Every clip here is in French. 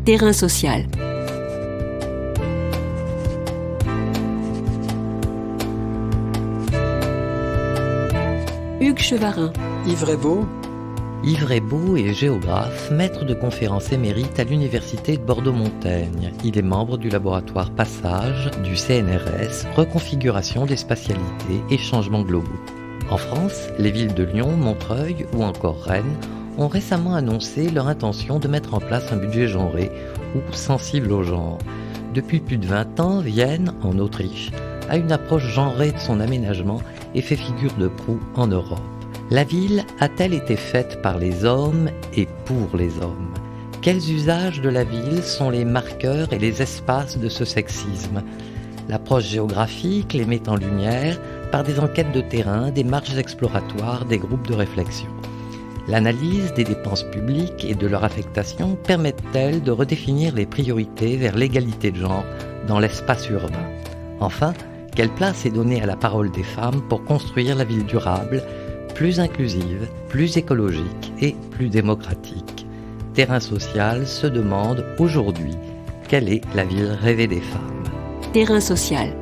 Terrain social. Hugues Chevarin. Yves Raybaud. Yves Raybaud est géographe, maître de conférences émérite à l'Université de Bordeaux-Montaigne. Il est membre du laboratoire Passage du CNRS, reconfiguration des spatialités et changements globaux. En France, les villes de Lyon, Montreuil ou encore Rennes ont récemment annoncé leur intention de mettre en place un budget genré ou sensible au genre. Depuis plus de 20 ans, Vienne, en Autriche, a une approche genrée de son aménagement et fait figure de proue en Europe. La ville a-t-elle été faite par les hommes et pour les hommes ? Quels usages de la ville sont les marqueurs et les espaces de ce sexisme ? L'approche géographique les met en lumière par des enquêtes de terrain, des marches exploratoires, des groupes de réflexion. L'analyse des dépenses publiques et de leur affectation permettent-elles de redéfinir les priorités vers l'égalité de genre dans l'espace urbain ? Enfin, quelle place est donnée à la parole des femmes pour construire la ville durable, plus inclusive, plus écologique et plus démocratique ? Terrain social se demande aujourd'hui quelle est la ville rêvée des femmes. Terrain social.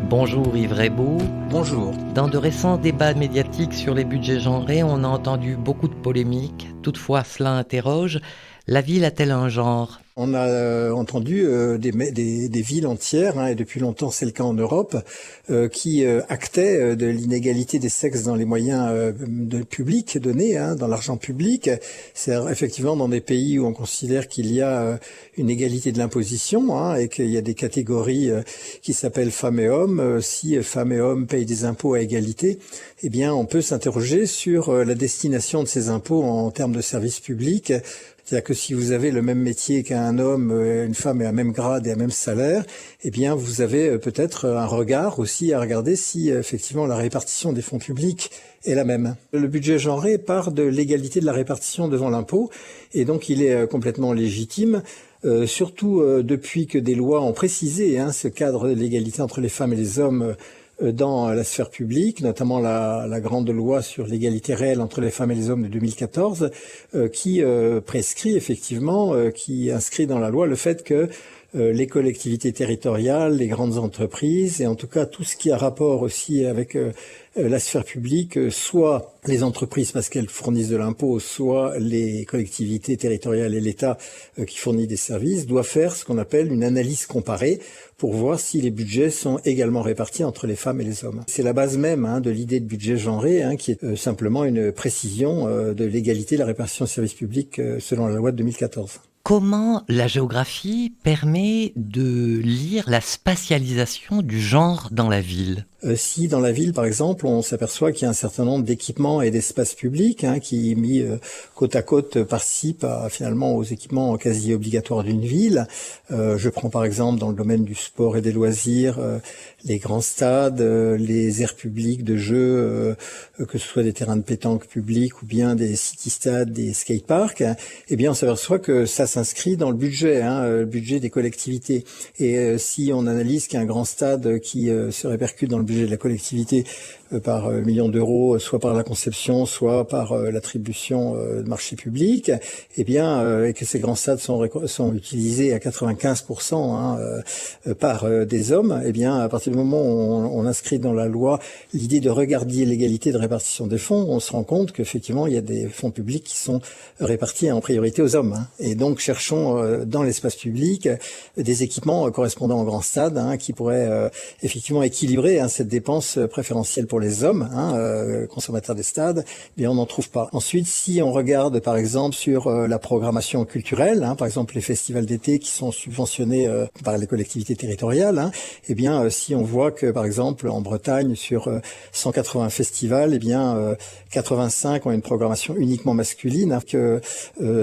Bonjour Yves Raybaud. Bonjour. Dans de récents débats médiatiques sur les budgets genrés, on a entendu beaucoup de polémiques. Toutefois, cela interroge. La ville a-t-elle un genre ? On a entendu des villes entières, et depuis longtemps c'est le cas en Europe, qui actaient de l'inégalité des sexes dans les moyens publics donnés, dans l'argent public. C'est effectivement dans des pays où on considère qu'il y a une égalité de l'imposition et qu'il y a des catégories qui s'appellent femmes et hommes. Si femmes et hommes payent des impôts à égalité, eh bien on peut s'interroger sur la destination de ces impôts en termes de services publics. C'est-à-dire que si vous avez le même métier qu'un homme, une femme et un même grade et un même salaire, eh bien vous avez peut-être un regard aussi à regarder si effectivement la répartition des fonds publics est la même. Le budget genré part de l'égalité de la répartition devant l'impôt et donc il est complètement légitime. Surtout depuis que des lois ont précisé ce cadre de l'égalité entre les femmes et les hommes dans la sphère publique, notamment la grande loi sur l'égalité réelle entre les femmes et les hommes de 2014, qui prescrit effectivement, qui inscrit dans la loi le fait que les collectivités territoriales, les grandes entreprises et en tout cas tout ce qui a rapport aussi avec la sphère publique, soit les entreprises parce qu'elles fournissent de l'impôt, soit les collectivités territoriales et l'État qui fournit des services, doivent faire ce qu'on appelle une analyse comparée pour voir si les budgets sont également répartis entre les femmes et les hommes. C'est la base même de l'idée de budget genré, qui est simplement une précision de l'égalité de la répartition des services publics selon la loi de 2014. Comment la géographie permet de lire la spatialisation du genre dans la ville ? Si dans la ville, par exemple, on s'aperçoit qu'il y a un certain nombre d'équipements et d'espaces publics qui, mis côte à côte, participent finalement aux équipements quasi obligatoires d'une ville. Je prends par exemple dans le domaine du sport et des loisirs, les grands stades, les aires publiques de jeux, que ce soit des terrains de pétanque publics ou bien des city-stades, des skateparks. Eh bien, on s'aperçoit que ça s'inscrit dans le budget des collectivités. Et si on analyse qu'il y a un grand stade qui se répercute dans le budget de la collectivité par millions d'euros, soit par la conception, soit par l'attribution de marchés publics, et que ces grands stades sont utilisés à 95% par des hommes, à partir du moment où on inscrit dans la loi l'idée de regarder l'égalité de répartition des fonds, on se rend compte qu'effectivement il y a des fonds publics qui sont répartis en priorité aux hommes. Et donc cherchons dans l'espace public des équipements correspondant aux grands stades qui pourraient effectivement équilibrer cette dépense préférentielle pour les hommes, consommateurs des stades, mais on n'en trouve pas. Ensuite, si on regarde par exemple sur la programmation culturelle, par exemple les festivals d'été qui sont subventionnés par les collectivités territoriales, si on voit que par exemple en Bretagne sur 180 festivals, 85 ont une programmation uniquement masculine, que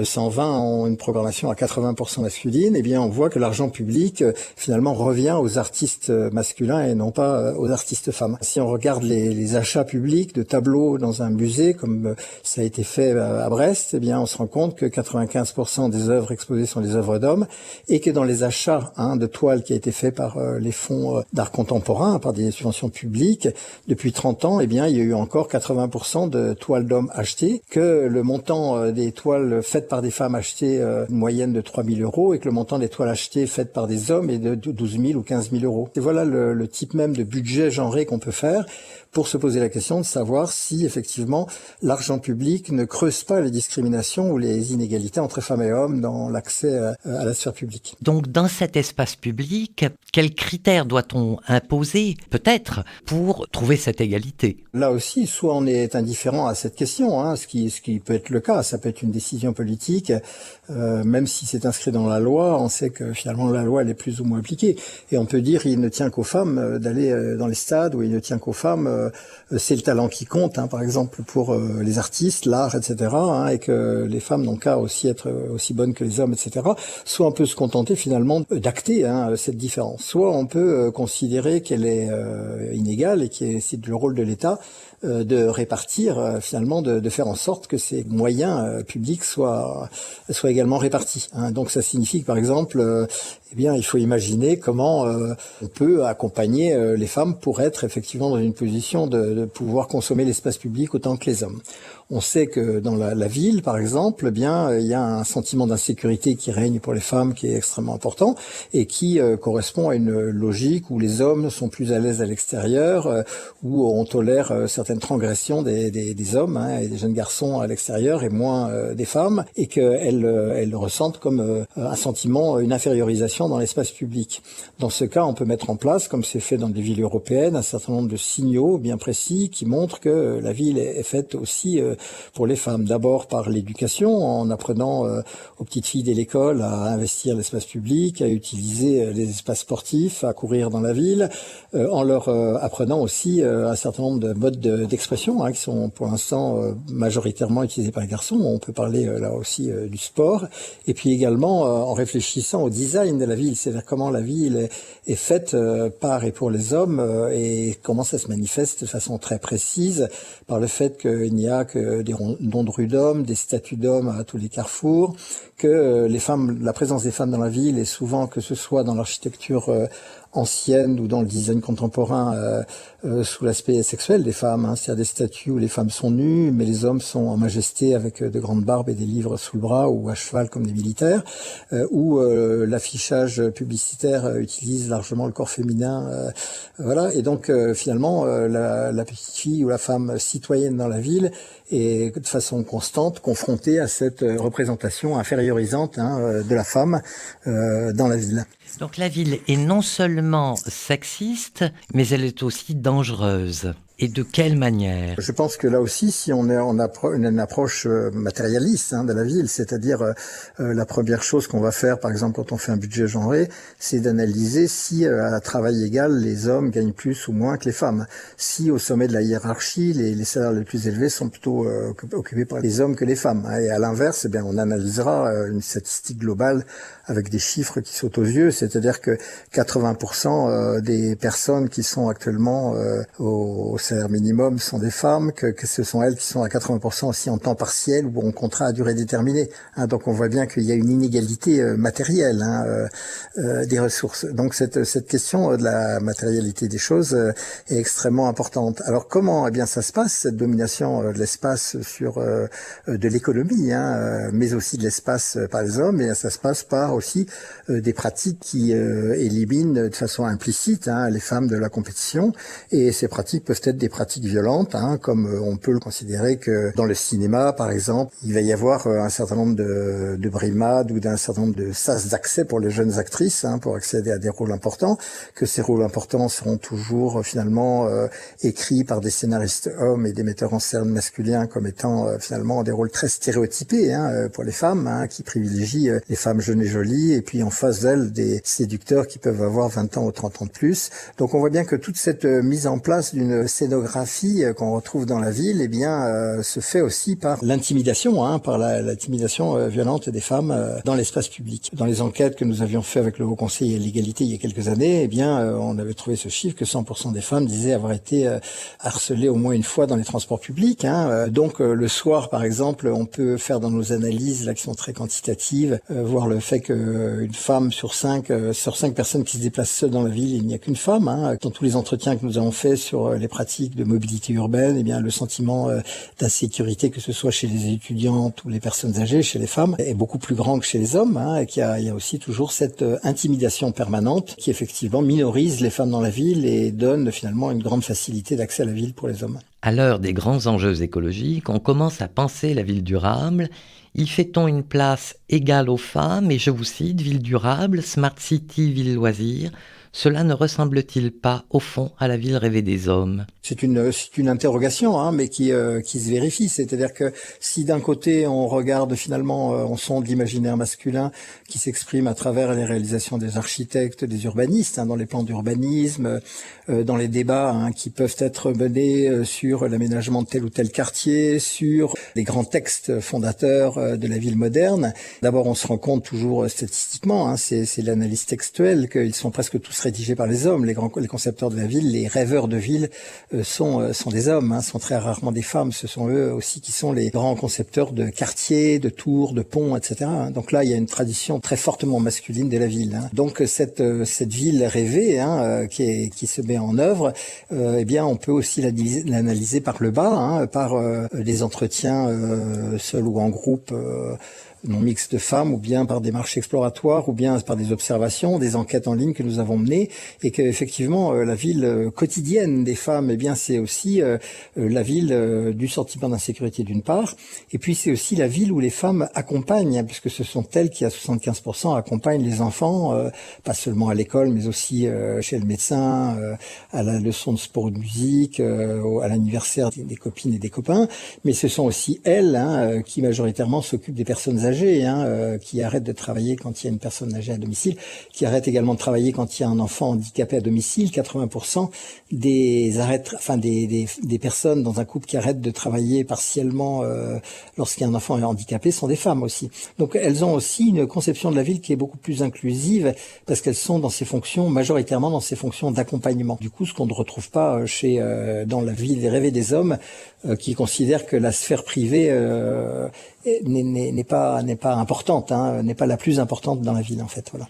120 ont une programmation à 80% masculine, on voit que l'argent public finalement revient aux artistes masculins et non pas aux artistes artistes femmes. Si on regarde les achats publics de tableaux dans un musée, comme ça a été fait à Brest, eh bien, on se rend compte que 95% des œuvres exposées sont des œuvres d'hommes, et que dans les achats de toiles qui a été fait par les fonds d'art contemporain, par des subventions publiques, depuis 30 ans, eh bien, il y a eu encore 80% de toiles d'hommes achetées, que le montant des toiles faites par des femmes achetées une moyenne de 3 000 euros, et que le montant des toiles achetées faites par des hommes est de 12 000 ou 15 000 euros. Et voilà le type même de budget genré qu'on peut faire pour se poser la question de savoir si effectivement l'argent public ne creuse pas les discriminations ou les inégalités entre femmes et hommes dans l'accès à la sphère publique. Donc dans cet espace public, quels critères doit-on imposer peut-être pour trouver cette égalité? Là aussi, soit on est indifférent à cette question, ce qui peut être le cas, ça peut être une décision politique, même si c'est inscrit dans la loi, on sait que finalement la loi elle est plus ou moins appliquée, et on peut dire il ne tient qu'aux femmes d'aller dans les stades, ou il ne tient qu'aux femmes, c'est le talent qui compte, par exemple pour les artistes, l'art, etc., et que les femmes n'ont qu'à aussi être aussi bonnes que les hommes, etc. Soit on peut se contenter finalement d'acter cette différence, soit on peut considérer qu'elle est inégale et que c'est le rôle de l'État de répartir, finalement, de faire en sorte que ces moyens publics soient également répartis. Donc ça signifie que, par exemple, il faut imaginer comment on peut accompagner les femmes pour être effectivement dans une position de pouvoir consommer l'espace public autant que les hommes. On sait que dans la ville, par exemple, il y a un sentiment d'insécurité qui règne pour les femmes qui est extrêmement important et qui correspond à une logique où les hommes sont plus à l'aise à l'extérieur, où on tolère certaines transgressions des hommes et des jeunes garçons à l'extérieur et moins des femmes, et qu'elles le ressentent comme un sentiment, une infériorisation dans l'espace public. Dans ce cas, on peut mettre en place, comme c'est fait dans des villes européennes, un certain nombre de signaux bien précis qui montrent que la ville est faite aussi pour les femmes. D'abord par l'éducation, en apprenant aux petites filles dès l'école à investir l'espace public, à utiliser les espaces sportifs, à courir dans la ville, en leur apprenant aussi un certain nombre de modes d'expression qui sont pour l'instant majoritairement utilisés par les garçons. On peut parler là aussi du sport, et puis également en réfléchissant au design de la ville, c'est-à-dire comment la ville est faite par et pour les hommes, et comment ça se manifeste de façon très précise par le fait qu'il n'y a que des noms de rues d'hommes, des statues d'hommes à tous les carrefours, que les femmes, la présence des femmes dans la ville est souvent, que ce soit dans l'architecture ancienne ou dans le design contemporain, sous l'aspect sexuel des femmes, c'est-à-dire des statues où les femmes sont nues, mais les hommes sont en majesté avec de grandes barbes et des livres sous le bras ou à cheval comme des militaires, où l'affichage publicitaire utilise largement le corps féminin, voilà. Et donc finalement la petite fille ou la femme citoyenne dans la ville est de façon constante confrontée à cette représentation infériorisante de la femme dans la ville. Donc la ville est non seulement sexiste, mais elle est aussi dangereuse. Et de quelle manière? Je pense que là aussi, si on a une approche matérialiste de la ville, c'est-à-dire la première chose qu'on va faire, par exemple, quand on fait un budget genré, c'est d'analyser si à travail égal, les hommes gagnent plus ou moins que les femmes. Si au sommet de la hiérarchie, les salaires les plus élevés sont plutôt occupés par les hommes que les femmes. Et à l'inverse, on analysera une statistique globale avec des chiffres qui sautent aux yeux, c'est-à-dire que 80% des personnes qui sont actuellement au salaire minimum sont des femmes, que ce sont elles qui sont à 80% aussi en temps partiel ou en contrat à durée déterminée. Donc on voit bien qu'il y a une inégalité matérielle des ressources. Donc cette question de la matérialité des choses est extrêmement importante. Alors comment ça se passe, cette domination de l'espace sur de l'économie, mais aussi de l'espace par les hommes, et ça se passe par aussi des pratiques qui éliminent de façon implicite les femmes de la compétition, et ces pratiques peuvent être des pratiques violentes, comme on peut le considérer que dans le cinéma, par exemple, il va y avoir un certain nombre de brimades ou d'un certain nombre de sas d'accès pour les jeunes actrices pour accéder à des rôles importants, que ces rôles importants seront toujours finalement écrits par des scénaristes hommes et des metteurs en scène masculins comme étant finalement des rôles très stéréotypés pour les femmes, qui privilégient les femmes jeunes et jolies, et puis en face d'elles des séducteurs qui peuvent avoir 20 ans ou 30 ans de plus. Donc on voit bien que toute cette mise en place d'une scénarisation scénographie qu'on retrouve dans la ville, eh bien, se fait aussi par l'intimidation, par l'intimidation violente des femmes dans l'espace public. Dans les enquêtes que nous avions fait avec le Haut Conseil à l'égalité il y a quelques années, eh bien, on avait trouvé ce chiffre que 100% des femmes disaient avoir été harcelées au moins une fois dans les transports publics. Donc, le soir, par exemple, on peut faire dans nos analyses, là, qui sont très quantitatives, voir le fait qu'une femme sur cinq personnes qui se déplacent seules dans la ville, il n'y a qu'une femme. Dans tous les entretiens que nous avons faits sur les pratiques de mobilité urbaine, eh bien, le sentiment d'insécurité, que ce soit chez les étudiantes ou les personnes âgées, chez les femmes, est beaucoup plus grand que chez les hommes, et qu'il y a aussi toujours cette intimidation permanente qui effectivement minorise les femmes dans la ville et donne finalement une grande facilité d'accès à la ville pour les hommes. À l'heure des grands enjeux écologiques, on commence à penser la ville durable. Y fait-on une place égale aux femmes? Et je vous cite, ville durable, smart city, ville loisir. Cela ne ressemble-t-il pas, au fond, à la ville rêvée des hommes? C'est une interrogation, mais qui se vérifie. C'est-à-dire que si d'un côté on regarde finalement, on sonde l'imaginaire masculin qui s'exprime à travers les réalisations des architectes, des urbanistes, dans les plans d'urbanisme, dans les débats qui peuvent être menés sur l'aménagement de tel ou tel quartier, sur les grands textes fondateurs de la ville moderne. D'abord, on se rend compte toujours statistiquement, c'est l'analyse textuelle, qu'ils sont presque tous rédigés par les hommes. Les concepteurs de la ville, les rêveurs de ville sont des hommes, sont très rarement des femmes. Ce sont eux aussi qui sont les grands concepteurs de quartiers, de tours, de ponts, etc. Donc là, il y a une tradition très fortement masculine de la ville. Donc cette ville rêvée qui se met en œuvre, eh bien, on peut aussi l'analyser par le bas, par les entretiens seuls ou en groupe, non mixte de femmes, ou bien par des marches exploratoires, ou bien par des observations, des enquêtes en ligne que nous avons menées, et que effectivement la ville quotidienne des femmes, eh bien c'est aussi la ville du sentiment d'insécurité d'une part, et puis c'est aussi la ville où les femmes accompagnent, puisque ce sont elles qui à 75% accompagnent les enfants, pas seulement à l'école, mais aussi chez le médecin, à la leçon de sport ou de musique, à l'anniversaire des copines et des copains, mais ce sont aussi elles qui majoritairement s'occupent des personnes âgées, qui arrêtent de travailler quand il y a une personne âgée à domicile, qui arrêtent également de travailler quand il y a un enfant handicapé à domicile. 80% des personnes dans un couple qui arrêtent de travailler partiellement lorsqu'il y a un enfant handicapé sont des femmes aussi. Donc elles ont aussi une conception de la ville qui est beaucoup plus inclusive, parce qu'elles sont majoritairement dans ces fonctions d'accompagnement. Du coup, ce qu'on ne retrouve pas dans la ville rêvée des hommes, qui considèrent que la sphère privée n'est pas importante, n'est pas la plus importante dans la ville, en fait. Voilà.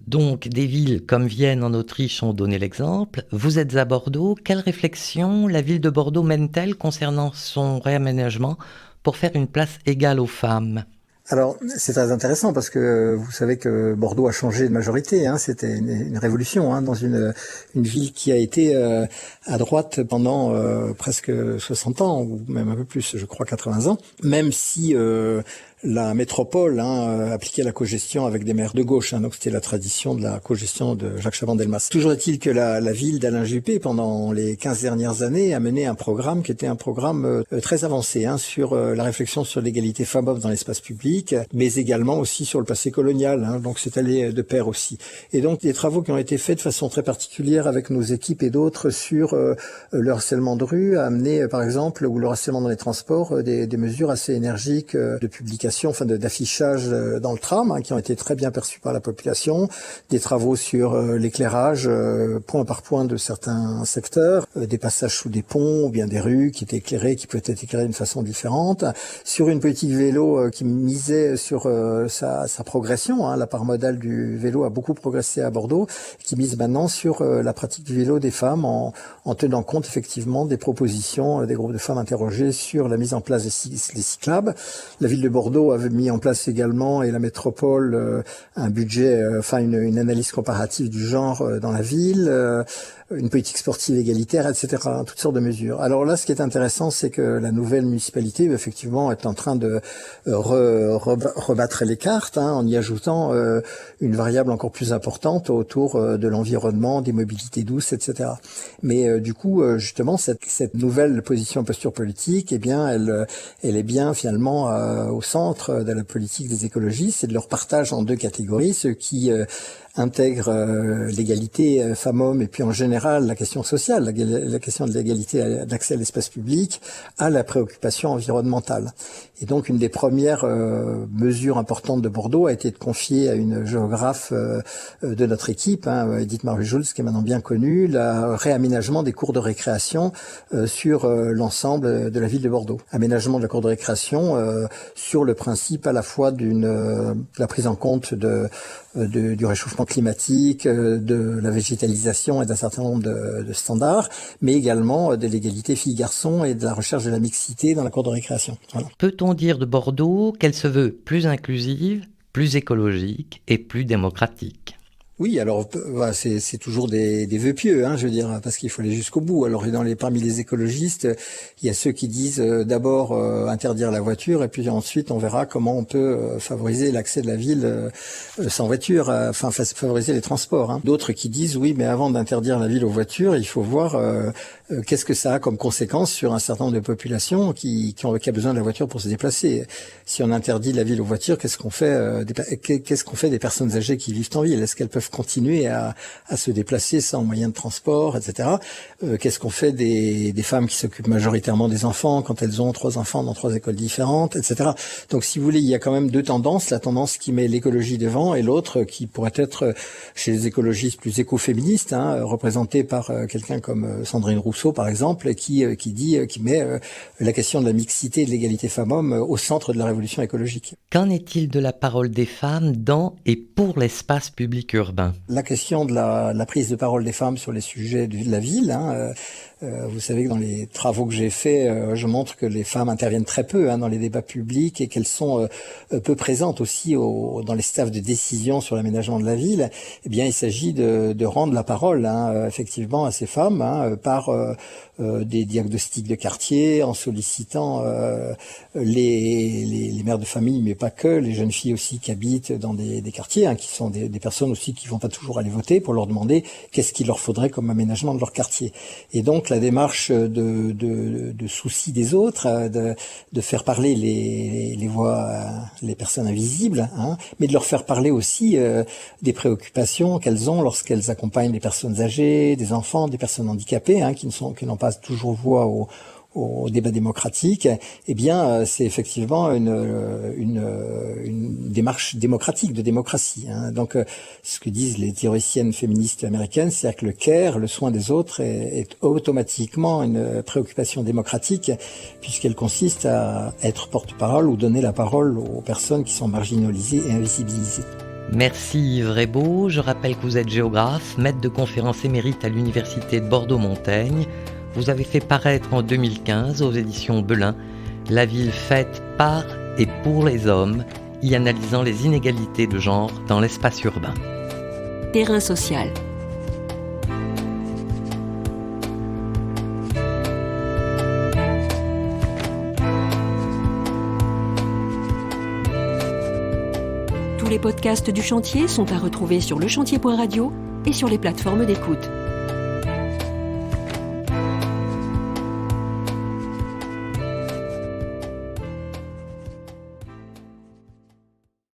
Donc, des villes comme Vienne en Autriche ont donné l'exemple. Vous êtes à Bordeaux. Quelle réflexion la ville de Bordeaux mène-t-elle concernant son réaménagement pour faire une place égale aux femmes ? Alors, c'est très intéressant parce que vous savez que Bordeaux a changé de majorité. C'était une révolution dans une ville qui a été à droite pendant presque 60 ans, ou même un peu plus, je crois 80 ans. Même si la métropole appliquait la cogestion avec des maires de gauche. Donc c'était la tradition de la cogestion de Jacques Chaban-Delmas. Toujours est-il que la ville d'Alain Juppé, pendant les 15 dernières années, a mené un programme qui était un programme très avancé sur la réflexion sur l'égalité femmes-hommes dans l'espace public, mais également aussi sur le passé colonial. Donc c'est allé de pair aussi. Et donc des travaux qui ont été faits de façon très particulière avec nos équipes et d'autres sur le harcèlement de rue, a amené par exemple, ou le harcèlement dans les transports, des mesures assez énergiques de publication, d'affichage dans le tram, qui ont été très bien perçus par la population, des travaux sur l'éclairage point par point de certains secteurs, des passages sous des ponts ou bien des rues qui étaient éclairées, qui peuvent être éclairées d'une façon différente, sur une politique vélo qui misait sur sa progression. La part modale du vélo a beaucoup progressé à Bordeaux, qui mise maintenant sur la pratique du vélo des femmes en tenant compte effectivement des propositions des groupes de femmes interrogées sur la mise en place des cyclables. La ville de Bordeaux avait mis en place également, et la métropole, un budget, une analyse comparative du genre dans la ville, une politique sportive égalitaire, etc. Toutes sortes de mesures. Alors là, ce qui est intéressant, c'est que la nouvelle municipalité, effectivement, est en train de rebattre les cartes, en y ajoutant une variable encore plus importante autour de l'environnement, des mobilités douces, etc. Mais du coup, justement, cette nouvelle posture politique, eh bien, elle est bien finalement au centre centre de la politique des écologistes, c'est de leur partage en deux catégories, ceux qui intègrent l'égalité femmes-hommes et puis en général la question sociale, la question de l'égalité d'accès à l'espace public, à la préoccupation environnementale. Et donc une des premières mesures importantes de Bordeaux a été de confier à une géographe de notre équipe, Edith Marie-Jules, qui est maintenant bien connue, le réaménagement des cours de récréation sur l'ensemble de la ville de Bordeaux. Aménagement de la cour de récréation sur le principe à la fois de la prise en compte du réchauffement climatique, de la végétalisation et d'un certain nombre de standards, mais également de l'égalité filles-garçons et de la recherche de la mixité dans la cour de récréation. Voilà. Peut-on dire de Bordeaux qu'elle se veut plus inclusive, plus écologique et plus démocratique ? Oui, alors c'est toujours des vœux pieux, je veux dire, parce qu'il faut aller jusqu'au bout. Alors parmi les écologistes, il y a ceux qui disent d'abord interdire la voiture et puis ensuite on verra comment on peut favoriser l'accès de la ville sans voiture, favoriser les transports. D'autres qui disent oui, mais avant d'interdire la ville aux voitures, il faut voir qu'est-ce que ça a comme conséquence sur un certain nombre de populations qui a besoin de la voiture pour se déplacer. Si on interdit la ville aux voitures, qu'est-ce qu'on fait des personnes âgées qui vivent en ville? Est-ce qu'elles peuvent continuer à se déplacer sans moyen de transport, etc. Qu'est-ce qu'on fait des femmes qui s'occupent majoritairement des enfants quand elles ont 3 enfants dans 3 écoles différentes, etc. Donc si vous voulez, il y a quand même 2 tendances, la tendance qui met l'écologie devant et l'autre qui pourrait être chez les écologistes plus écoféministes, représentée par quelqu'un comme Sandrine Rousseau par exemple, qui met la question de la mixité et de l'égalité femmes-hommes au centre de la révolution écologique. Qu'en est-il de la parole des femmes dans et pour l'espace public urbain ? La question de la prise de parole des femmes sur les sujets de la ville, vous savez que dans les travaux que j'ai faits, je montre que les femmes interviennent très peu dans les débats publics et qu'elles sont peu présentes aussi dans les staffs de décision sur l'aménagement de la ville. Eh bien, il s'agit de rendre la parole effectivement à ces femmes par des diagnostics de quartier, en sollicitant les mères de famille, mais pas que, les jeunes filles aussi qui habitent dans des quartiers, qui sont des personnes aussi qui vont pas toujours aller voter, pour leur demander qu'est-ce qu'il leur faudrait comme aménagement de leur quartier. Et donc la démarche de souci des autres, de faire parler les voix, les personnes invisibles, mais de leur faire parler aussi des préoccupations qu'elles ont lorsqu'elles accompagnent des personnes âgées, des enfants, des personnes handicapées, qui n'ont pas toujours voix au débat démocratique. Eh bien, c'est effectivement une démarche démocratique, de démocratie. Donc, ce que disent les théoriciennes féministes américaines, c'est que le care, le soin des autres, est automatiquement une préoccupation démocratique, puisqu'elle consiste à être porte-parole ou donner la parole aux personnes qui sont marginalisées et invisibilisées. Merci Yves Rebaud. Je rappelle que vous êtes géographe, maître de conférences émérite à l'Université de Bordeaux-Montaigne. Vous avez fait paraître en 2015 aux éditions Belin La ville faite par et pour les hommes, y analysant les inégalités de genre dans l'espace urbain. Terrain social. Tous les podcasts du chantier sont à retrouver sur lechantier.radio et sur les plateformes d'écoute.